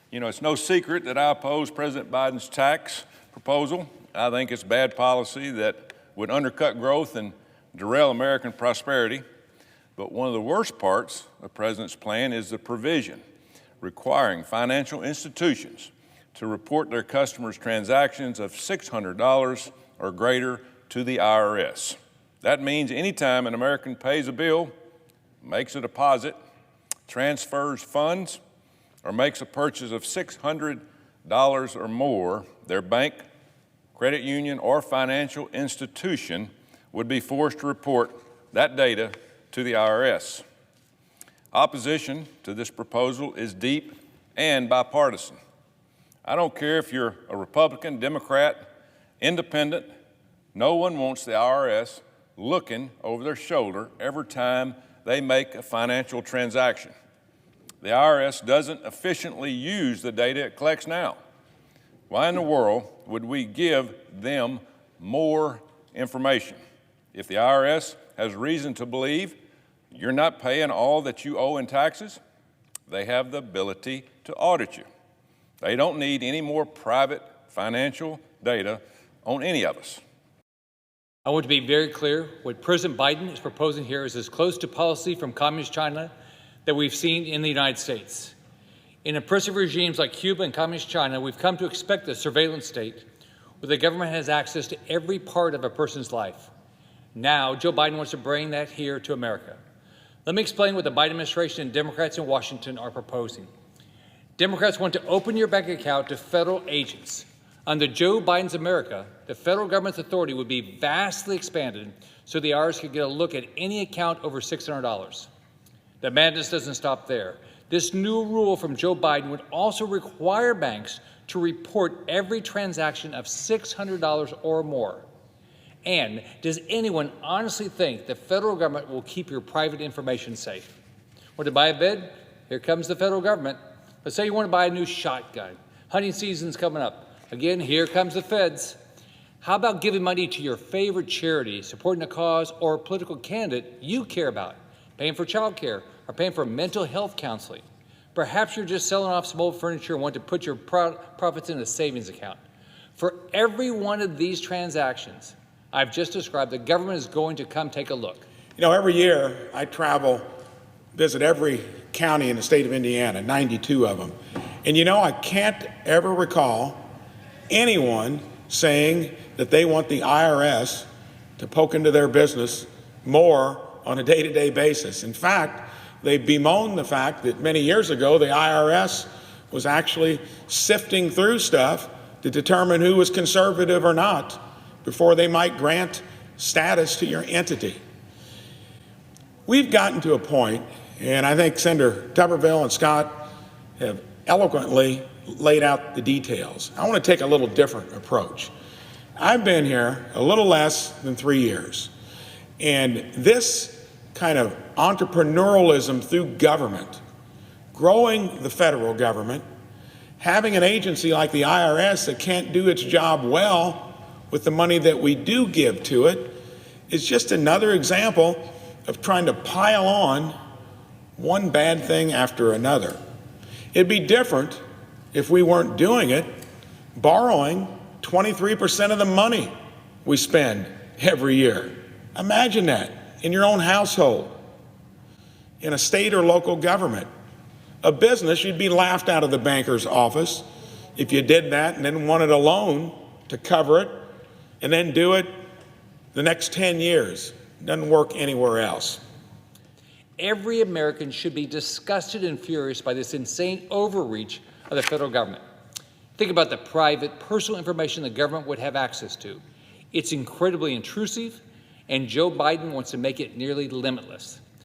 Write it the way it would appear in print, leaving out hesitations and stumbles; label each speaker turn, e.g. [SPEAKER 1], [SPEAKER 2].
[SPEAKER 1] You know, it's no secret that I oppose President Biden's tax proposal. I think it's bad policy that would undercut growth and derail American prosperity. But one of the worst parts of the President's plan is the provision requiring financial institutions to report their customers' transactions of $600 or greater to the IRS. That means anytime an American pays a bill, makes a deposit, transfers funds, or makes a purchase of $600 or more, their bank, credit union, or financial institution would be forced to report that data to the IRS. Opposition to this proposal is deep and bipartisan. I don't care if you're a Republican, Democrat, Independent, no one wants the IRS looking over their shoulder every time they make a financial transaction. The IRS doesn't efficiently use the data it collects now. Why in the world would we give them more information? If the IRS has reason to believe you're not paying all that you owe in taxes, they have the ability to audit you. They don't need any more private financial data on any of us.
[SPEAKER 2] I want to be very clear. What President Biden is proposing here is as close to policy from Communist China that we've seen in the United States. In oppressive regimes like Cuba and Communist China, we've come to expect a surveillance state where the government has access to every part of a person's life. Now, Joe Biden wants to bring that here to America. Let me explain what the Biden administration and Democrats in Washington are proposing. Democrats want to open your bank account to federal agents. Under Joe Biden's America, the federal government's authority would be vastly expanded so the IRS could get a look at any account over $600. The madness doesn't stop there. This new rule from Joe Biden would also require banks to report every transaction of $600 or more. And does anyone honestly think the federal government will keep your private information safe? Want to buy a bed? Here comes the federal government. Let's say you want to buy a new shotgun. Hunting season's coming up. Again, here comes the feds. How about giving money to your favorite charity, supporting a cause or a political candidate you care about, paying for childcare, or paying for mental health counseling? Perhaps you're just selling off some old furniture and want to put your profits in a savings account. For every one of these transactions I've just described, the government is going to come take a look.
[SPEAKER 3] You know, every year I travel, visit every county in the state of Indiana, 92 of them. And you know, I can't ever recall anyone saying that they want the IRS to poke into their business more on a day-to-day basis. In fact, they bemoan the fact that many years ago, the IRS was actually sifting through stuff to determine who was conservative or not before they might grant status to your entity. We've gotten to a point, and I think Senator Tuberville and Scott have eloquently laid out the details. I want to take a little different approach. I've been here a little less than 3 years, and this kind of entrepreneurialism through government, growing the federal government, having an agency like the IRS that can't do its job well with the money that we do give to it, is just another example of trying to pile on one bad thing after another. It'd be different if we weren't doing it, borrowing 23% of the money we spend every year. Imagine that in your own household, in a state or local government. A business, you'd be laughed out of the banker's office if you did that and then wanted a loan to cover it and then do it the next 10 years. Doesn't work anywhere else.
[SPEAKER 2] Every American should be disgusted and furious by this insane overreach of the federal government. Think about the private, personal information the government would have access to. It's incredibly intrusive, and Joe Biden wants to make it nearly limitless.